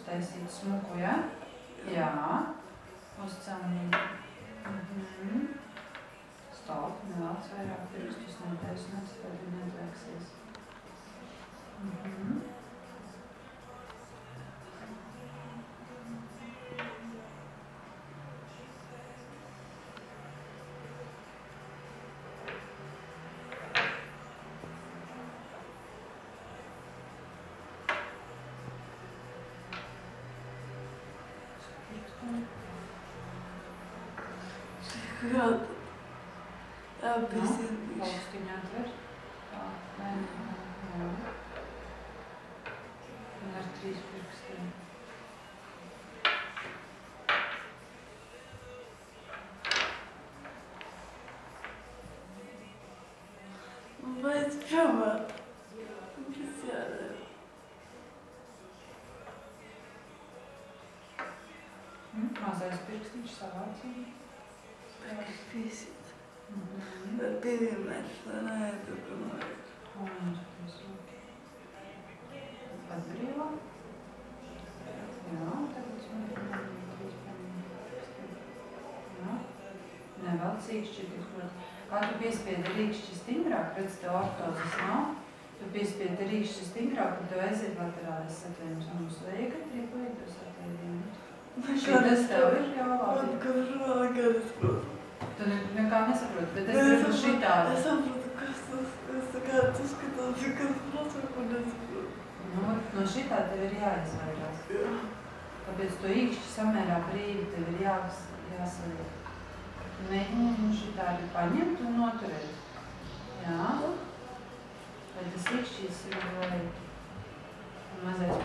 uztaisīt smuku, ja? Jā. Uzcēmīgi. Stop, nevelc vairāk pirkstus, netaisnāts, tad neatlēksies. Tā pisīt. Augstiņā atver. Tā, jā. Un ar 3 pirkstiem. Bet pirmā. Kas jādara? Mazais pirkstiņš savācīgi. Pisīt. Bet pirmais, lai neietukumāju. Un tas ļoti. Atbrīvā. Jā, tagad jā. Nevēl cīkšķi, kā tu piespiedi rīkšķi stingrāk, redz tev ortozes nav. Tu piespiedi rīkšķi stingrāk, un tev aiziet laterālais satvērums. Un mums vajag atriepojot tos atvērumus. Šitas tev ir jāvādi. Un kas runā, kad es protu. Tu nekā nesaproti, bet es gribu šitādi. Es saprotu, kas tas kāds uzskatās, kas protu, un es protu. No šitā tev ir jāizvairās. Tāpēc to īkšķi samērā brīvi tev ir jāsaliek. Tu mēģini šitādi paņemt un noturēt. Jā. Lai tas īkšķis ir vai mazais